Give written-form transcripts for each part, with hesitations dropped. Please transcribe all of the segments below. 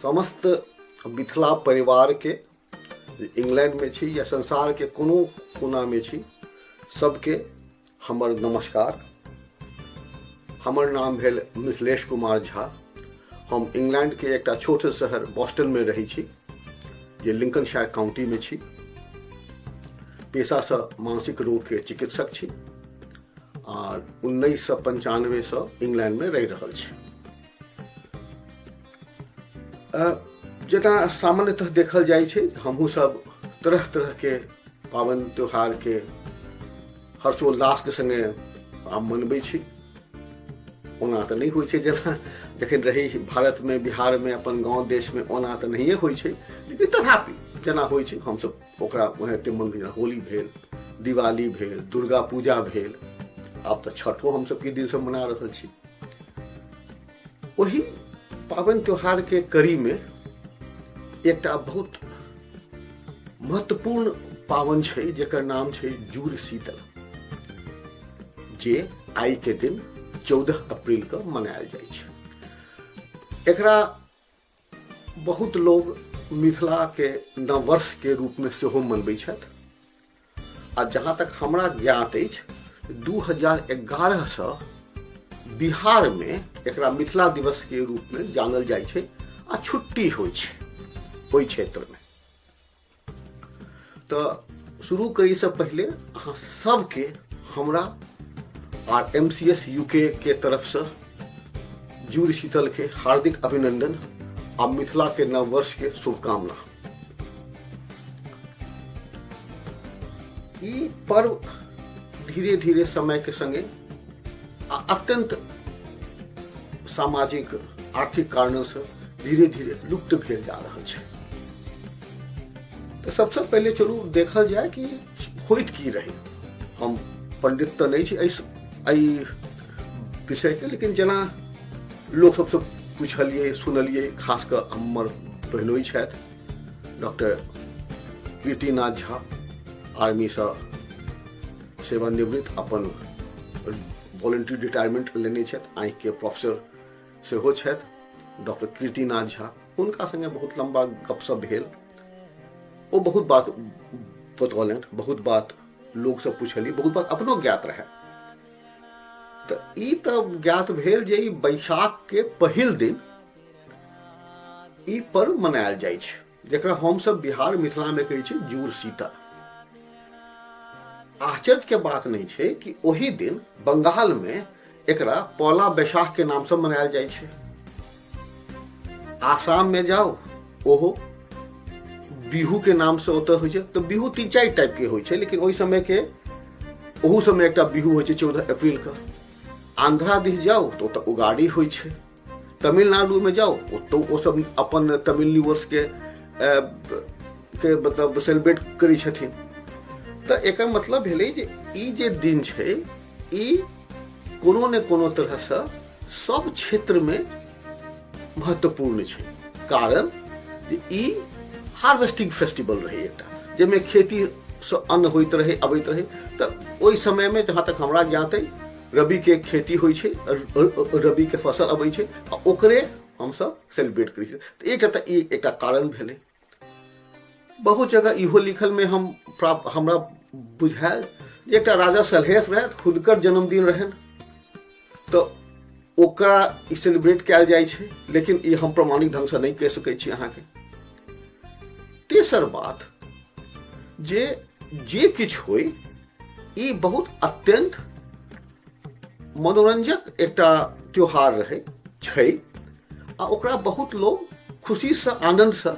समस्त मिथिला परिवार के इंग्लैंड में छी या संसार के कोनो कोना में छी सबके हमर नमस्कार। हमर नाम भेल मिथिलेश कुमार झा। हम इंग्लैंड के एक छोट शहर बॉस्टन में रही छी जे लिंकनशायर काउंटी में छी। पेशा से मानसिक रोग के चिकित्सक छी और 1995 से इंग्लैंड में रह रहल छी। जेना सामान्यतः देखल जाय छै हमहू सब तरह तरह के पावन त्योहार के हर्षोल्लास के संगे मनबै छी। ओना तऽ नहीं होइ छै जेना जखन रही भारत में बिहार में अपन गांव देश में ओना तऽ नहिए होइ छै, लेकिन तथापि जेना होइ छै हमसब ओकरा ओनाहिते मनबै। होली भेल, दिवाली भेल, दुर्गा पूजा भेल, आब तऽ छठो हमसब के दिन से मना रहल छी। वही पावन त्योहार के कड़ी में एकटा बहुत महत्वपूर्ण पावन छै जेकर नाम छै जूड़ शीतल, जे आई के दिन 14 अप्रैल के मनायल जाइ छै। एकरा बहुत लोग मिथिला के नववर्ष के रूप में सेहो मनबै छथि। आ जहाँ तक हमरा ज्ञात अछि 2011 से बिहार में एकरा मिथिला दिवस के रूप में जानल जाइ छै आ छुट्टी होइ छै ओहि क्षेत्र में। तो शुरू करी से पहले अहाँ सबके हमरा और MCS UK के तरफ से जूड़ शीतल के हार्दिक अभिनंदन और मिथिला के नववर्ष के शुभकामना। ई पर्व धीरे धीरे समय के संगे अत्यंत सामाजिक आर्थिक कारणों से धीरे धीरे लुप्त भेल जा रहा है। तो सबसे पहले चलू देखल जाए कि होइत की रहे। हम पंडित तो नहीं एहि विषय के, लेकिन जना लोग सबसे पूछलिए सुनलिए, खासकर हमर बहनोई छथि डॉक्टर कीर्तिनाथ झा, आर्मी से सेवानिवृत्त, अपन वॉलंटरी रिटायरमेंट लेने छथि, आँखि के प्रोफेसर सेहो छथि डॉक्टर कीर्तिनाथ झा। उनका संगे बहुत लंबा गपशप भेल। वो बहुत बात बतौलन, बहुत बात लोग सब पूछली, बहुत बात अपनो ज्ञात रहे। तो ई तब ज्ञात भेल जे ई बैसाख के पहिल दिन ई पर्व मनायल जाइ छै जेकरा हम सब बिहार मिथिला में कहै छै जूड़ शीतल। आश्चर्य के बात नहीं छै कि ओही दिन बंगाल में एकरा पौला बैसाख के नाम से मनायल जाइ छै। आसाम में जाओ ओहो बिहू के नाम से ओतऽ होइ छै। तो बिहू 3-4 टाइप के होइ छै, लेकिन ओहि समय के ओहू समय एकटा बिहू होइ छै 14 अप्रैल के। आंध्रा दिश जाओ तो ओतऽ उगाड़ी होइ छै। तमिलनाडु में जाओ तो ओ सब अपन तमिल न्यू वर्ष के मतलब सेलिब्रेट करै छथिन। तो एकर मतलब भेलै जे ई जे दिन छै ई कोनो ने कोनो तरह से सब क्षेत्र में महत्वपूर्ण छै। कारण ई हार्वेस्टिंग फेस्टिवल रहे एकटा, जेमे खेती से अन्न होइत रहे अबैत रहे। तो ओहि समय में जहाँ तक हमरा ज्ञात है रबी के खेती होइ छै, रबी के फसल अबै छै आ ओकरे हम सब सेलिब्रेट करै छै। तो एकटा कारण भेलै। बहुत जगह इहो लिखल में हमरा बुझायल जे एकटा राजा सलहेश रहे, हुनकर जन्मदिन रहन, तो ओकरा ई सेलिब्रेट कयल जाइ छै, लेकिन ई हम प्रमाणिक ढंग से नहीं कह सकै छी अहाँ के। तेसर बात जे किछ होय ई बहुत अत्यंत मनोरंजक एकटा त्योहार रहे छै आ ओकरा बहुत लोग खुशी से आनंद से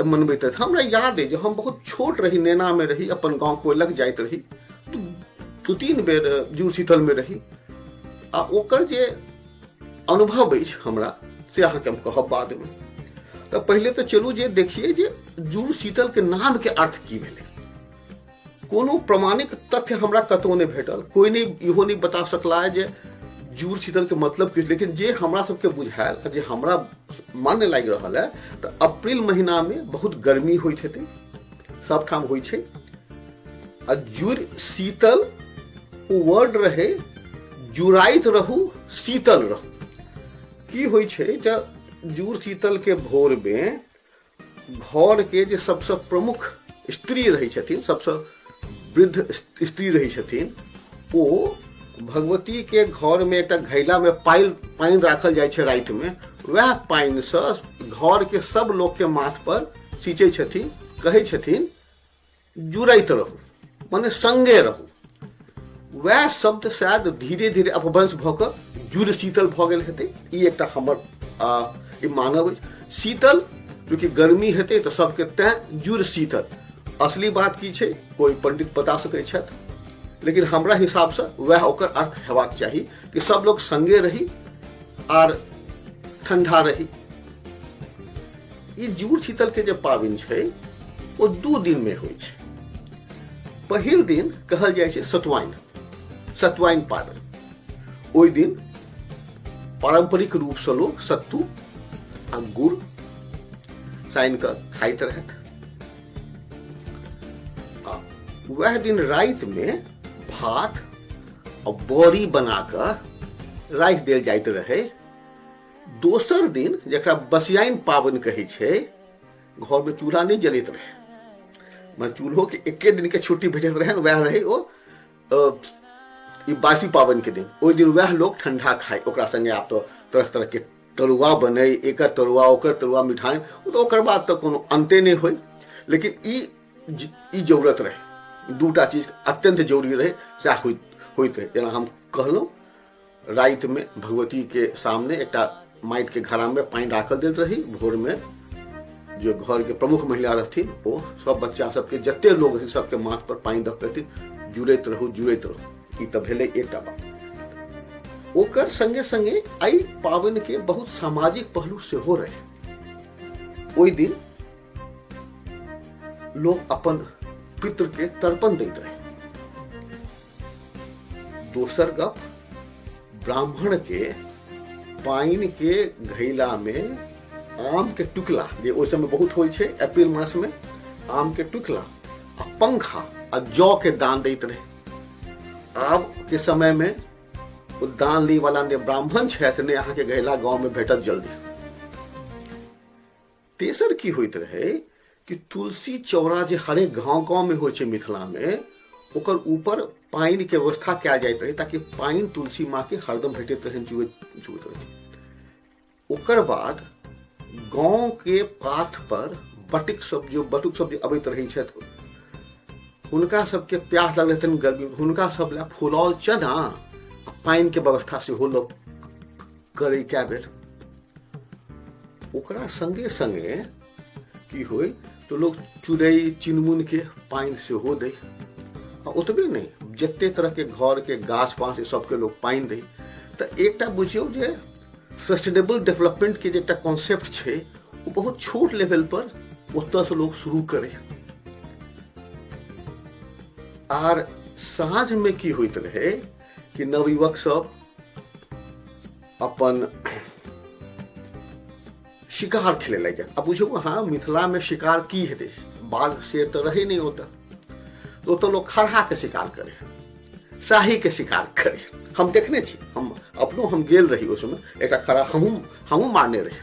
मनबैत रहे। हमरा याद है जब हम बहुत छोट रही, नेना में रही, अपन गांव कोयलक जाइत रही, 2-3 बेर जूड़ शीतल में रही आ ओकर जे अनुभव अछि हमरा से अहाँ के हम कहब बाद में। तो पहले तो चलू जे देखिए जे जूड़ शीतल के नाम के अर्थ की भेलै। कोनो प्रमाणिक तथ्य हमरा कतौ नहीं भेटल, कोई नहीं इहो नहीं बता सकला है जे जूड़ शीतल के मतलब किछु। लेकिन जे हमरा सबके बुझायल, जे हमरा मान्य लागि रहल है, तो अप्रैल महीना में बहुत गर्मी होइत हेतै, सबठाम होइ छै। आ जूड़ शीतल ओ वर्ड रहे जुड़ाइत रहू शीतल रहू, की होइ छै जुड़ शीतल के भोर में घर के जे सबसे प्रमुख स्त्री रही छथिन, सबसे वृद्ध स्त्री रही छथिन, ओ भगवती के घर में एक घैला में पानि राखल जाय छै राति में, वह पानि से घर के सब लोग के माथ पर सींचे छथिन, कहे छथिन जुड़ैत रहू, माने संगे रहू। वह शब्द शायद धीरे धीरे अपभ्रंश भ क जुड़ शीतल भ गेल हेतै। ई एकटा हमर ई मानव शीतल, क्योंकि गर्मी हेतै तो सबके तैं जुड़ शीतल। असली बात की छै कोई पंडित बता सकै छथि, लेकिन हमरा हिसाब से वह ओकर अर्थ हेबाक चाही कि सब लोग संगे रही आर ठंडा रही। ई जुड़ शीतल के जे पाबनि छै वो 2 दिन में होइ छै। पहिल दिन कहल जाइ छै सतुआइन पाबनि। ओहि दिन पारंपरिक रूप से लोग सत्तू आ गुड़ साइन कर खाइत रहत। वह दिन राति में भात और बड़ी बनाकर राखि देल जाइत रहे। दोसर दिन जकरा बसियाइन पाबनि कहै छै, घर में चूल्हा नहीं जलैत रहे, मैं चूल्हो के एके दिन के छुट्टी भेटैत रहे, वह रहे ओ बासी पाबनि के दिन। ओहि दिन वह लोग ठंडा खाए, ओकरा संगे आब तो तरह तरह के तरुआ बने, एकर तरुआ ओकर तरुआ मिठाई, तो ओकर बाद तो कोनो अंते नहीं होय। लेकिन ई जरूरत रहे, 2टा चीज अत्यंत जरूरी रहे, सएह होइत रहे। जेना हम कहलहुँ, राति में भगवती के सामने एकटा माटि के घड़ा में पानि राखल देत रही। भोर में जो घर के प्रमुख महिला रहथिन वो सब बच्चा सबके जते लोग रहथिन सबके माथ पर पानि दऽ कऽ जुड़ैत रहू। ई तऽ भेलै एकटा बात। ओकर संगे संगे एहि पाबनि के बहुत सामाजिक पहलू सेहो रहे। ओहि दिन लोग अपन पितृ के तर्पण दैत रहे। दोसर गप, ब्राह्मण के पानि के घैला में आम के टुकला, जे ओहि समय बहुत होइ छै अप्रैल मास में, आम के टुकला आ पंखा आ जौ के दान दैत रहे। आब के समय में ओ दान ली वाला ने ब्राह्मण छथि ने अहाँ के घैला गांव में भेटत जल्दी। तेसर की होइत रहे कि तुलसी चौरा जे हरेक गांव में होइ छै मिथिला में, ओकर ऊपर पानि के व्यवस्था कयल जाइत रहे ताकि पानि तुलसी माँ के हरदम भेटैत रहे, जुड़ैत रहे। ओकर बाद गांव के पाथ पर बटुक सब जे अबैत रहै छथि, हुनका सबके प्यास लगल हेतनि गर्मी, हुनका सब ला फुलौल चना आ पानि के व्यवस्था सेहो लोग करै कए बेर। ओकरा संगे संगे की होय तो लोग चुड़ै चिनमुन के पानि सेहो दै। आ ओतबे नहीं, जते तरह के घर के गाछ पाछ सबके लोग पानि दै। तऽ एकटा बुझियौ जे सस्टेनेबल डेवलपमेंट के जे एकटा कॉन्सेप्ट छै वो बहुत छोट लेवल पर ओतऽ से लोग शुरू करे। आर साँझ में की होइत रहे कि नवयुवक सब अपन शिकार खेले लग जाए। अब बुझो हाँ मिथिला में शिकार की हेतै, बाघ शेर तो रहे नहीं होता, तो लोग खरहा के शिकार करे, शाही के शिकार करे। हम देखने छी, हम गेल रही उस समय, एक खरा हमू मारने रहे।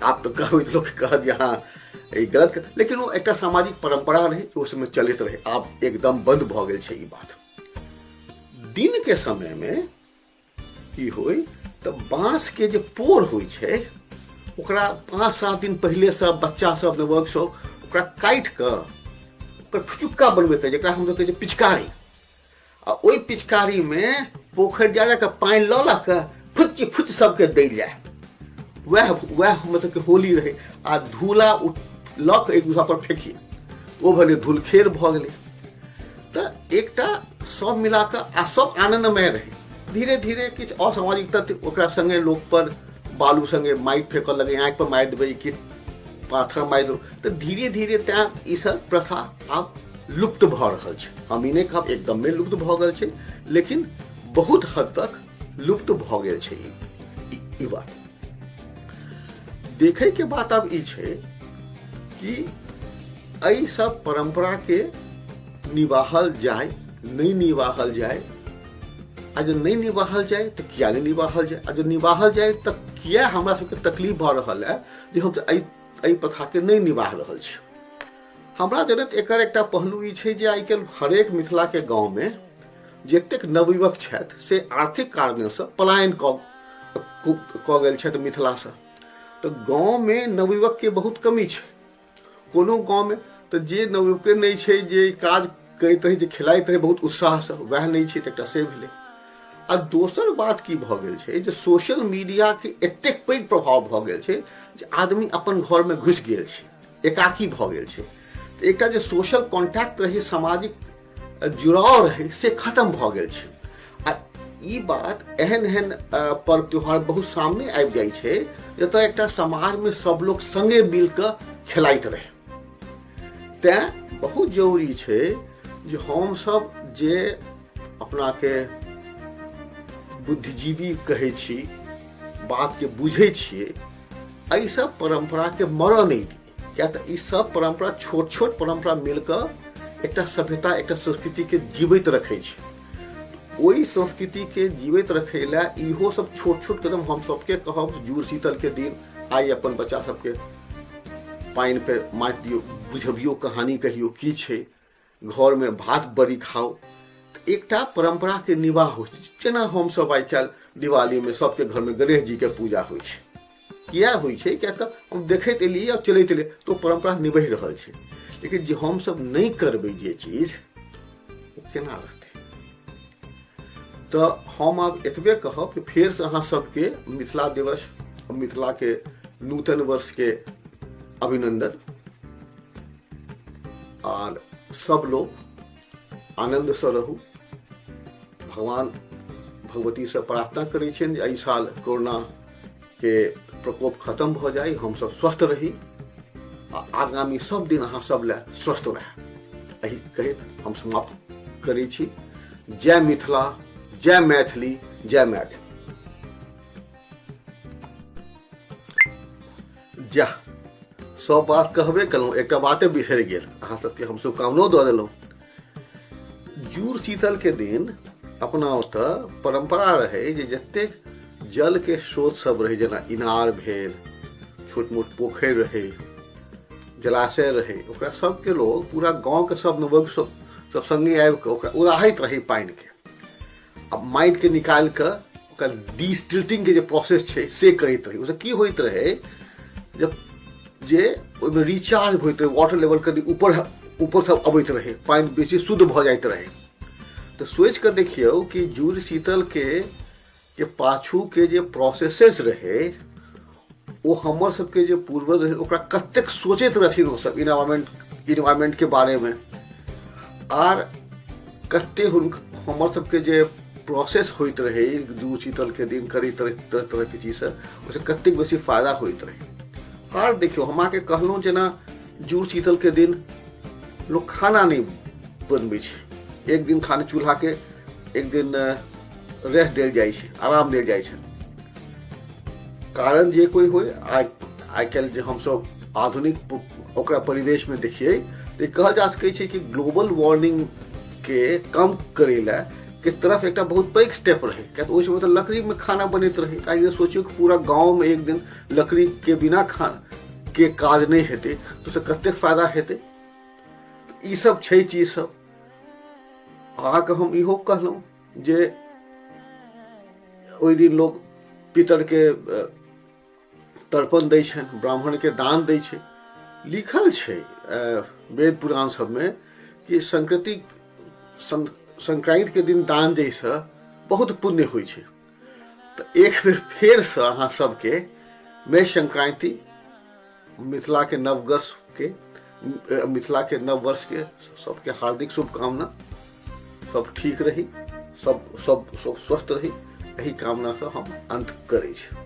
आप तो कहो लोग कह हाँ गलत, लेकिन वो एक सामाजिक परंपरा रहे उसमें चलित रहे। आप एकदम बंद भ गेल छै ई बात। दिन के समय में की होय तो बांस के जे पोर होय छै ओकरा 5-7 दिन पहले से बच्चा सब नवयुवक सब ओकरा काटि कऽ ओकर फुचुक्का बनबैत, जेकरा हम कहै छै पिचकारी। आ ओहि पिचकारी में पोखरि जा के पानि लऽ के फुच सबके दै जाए। वह मतलब कि होली रहे। आ धूला लक एक दूसरा पर फेंकी, वो भले धूलखेर भ गेलै। तऽ एकटा सब मिला कऽ आ सब आनंदमय रहे। धीरे धीरे किछु असामाजिक तत्व ओकरा संगे लोक पर बालू संगे माटि फेंकऽ लगे, आँखि पर मारि देबै कि पाथर मारि दो। तऽ धीरे धीरे तैं ई सब प्रथा आब लुप्त भऽ रहल छै। हम ई नहि कहब एकदम में लुप्त भऽ गेल छै, लेकिन बहुत हद तक लुप्त भऽ गेल छै ई बात। देखे के बात अब ई छै कि एहि सब परंपरा के निभाहल जाए नहीं निभाहल जाए, आज नहीं निभाल जाए तो किया नहीं निभाल जाए, आज निभाल जाए तो किया हमरा सबके तकलीफ भ रहल है जे हम एहि प्रथा के नहीं निभा रहल छी। हमरा जनक एकर एकटा पहलू ई छै जे आइ काल्हि हरेक मिथिला के गांव में जतेक नवयुवक छथि से आर्थिक कारणसँ पलायन कऽ गेल छथि मिथिला से। तो गांव में नवयुवक के बहुत कमी छै। कोनो गांव में तो जे नवयुवक नहीं छै जे काज करैत रही, जे खेलाइत रही बहुत उत्साह से, वह नहीं छै, एकटा से भेलै। आ दोसर बात की भऽ गेल छै जे सोशल मीडिया के एतेक पैघ प्रभाव भऽ गेल छै जे आदमी अपन घर में घुसि गेल छै, एकाकी भऽ गेल छै। तो एकटा जे सोशल कॉन्टैक्ट रही, सामाजिक जुड़ाव रहे, से खत्म भऽ गेल छै। आ ई बात एहन एहन पर्व त्योहार बहुत सामने आबि जाइ छै जतऽ एकटा समाज में सब लोग संगे मिल कऽ खेलाइत रहे। तें बहुत जरूरी छै जे हम सब जे अपना के बुद्धिजीवी कहै छी, बात के बुझे छिए, एहि सब परंपरा के मरऽ नहीं दी। क्या तो ई सब परंपरा छोट छोट परंपरा मिलकर एकटा सभ्यता, एकटा संस्कृति के जीवित रखे छै। ओई संस्कृति के जीवित रखे ला इहो सब छोट छोट कदम हम सबके कहब। जुड़ शीतल के दिन आई अपन बच्चा सबके पानि पे माटि दियौ, बुझबियो, कहानी कहियो की छै, घर में भात बड़ी खाओ, एकटा परंपरा के निवाह हो। जेना हम सब आइ काल्हि दिवाली में सबके घर में गणेश जी के पूजा होइ छै। किया होइ छै? क्या तो हम देखैत एलियै और चलैत एलियै तो परंपरा निभि रहल छै। लेकिन जे हम सब नहीं करबै जे चीज, ओ केना रहतै? तो हम आब एतबे कहब कि फेर से अहाँ सबके मिथिला दिवस, मिथिला के नूतन वर्ष के अभिनंदन। और सब लोग आनंद से रहू। भगवान भगवती से प्रार्थना करै छियनि जे एहि साल कोरोना के प्रकोप खत्म भ जाए, हम सब स्वस्थ रही, आगामी सब दिन अहाँ सब ले स्वस्थ रहे। एहि कहैत हम समाप्त करै छी। जय मिथिला, जय मैथिली, जय मैथिली। जा सब बात कहबे कलहुँ, एकटा बाते बिसरि गेल, अहाँ सबके हम शुभकामनो दऽ देलहुँ। जुड़ शीतल के दिन अपना ओतऽ परंपरा रहे जे जतेक जल के स्रोत सब रहे, जेना इनार भेल, छोट मोट पोखरि रहे, जलाशय रहे, ओकरा सबके लोग पूरा गांव के सब नवयुवक सब संगे आबि कऽ ओकरा उड़ाहैत रहे पानि के। अब माटि के निकालि कऽ ओकरा डिस्टिल्टिंग के जे प्रोसेस छै से करैत रहे। ओहिसँ की होइत रहे, जब जे ओहिमे रिचार्ज होइत रहे, वाटर लेवल कनि ऊपर सब अबैत रहे, पानि बेसी शुद्ध भऽ जाइत रहे। तो सोचि कऽ देखियौ कि जुड़ शीतल के पाछू के जे प्रोसेसेस रहे, वो हमर सबके जे पूर्वज रहे ओकरा कतेक सोचैत रहथिन ओ सब इन्वायरमेंट के बारे में। आर कते हमर सबके जे प्रोसेस होइत रहे जुड़ शीतल के दिन करी तरह तरह के चीज से, ओसे कतेक बेसी फायदा होइत रहे। आर देखियो हम के कहलहुँ जेना जुड़ शीतल के दिन लोग खाना नहीं बनबै छै, एक दिन खाने चूल्हा के, एक दिन रेस्ट देल जाइ छै, आराम देल जाइ छै। कारण जे कोई होय, आइ काल्हि जे हम सब आधुनिक ओकरा परिवेश में देखिए तो कहल जा सकै छै कि ग्लोबल वार्मिंग के कम करे ला के तरफ एक बहुत पैघ स्टेप रहे। क्या तो तो लकड़ी में खाना बनैत रहे। आइए सोचियो कि पूरा गांव में एक दिन लकड़ी के बिना खाना के काज नहीं हेतै तो से कतेक फायदा हेतै। ई सब छै चीज सब। अहाँके हम इहो कहलहुँ जे ओहि दिन लोग पितर के तर्पण दै छनि, ब्राह्मण के दान दै छै। लिखल छै वेद पुराण सब में कि संक्रांति के दिन दान दै से बहुत पुण्य होइ छै। तो एक बेर फेर से अहाँ सबके मैं संक्रांति, मिथिला के नववर्ष के सबके हार्दिक शुभकामना। सब ठीक रही, सब स्वस्थ रही, यही कामना से हम अंत करै छी।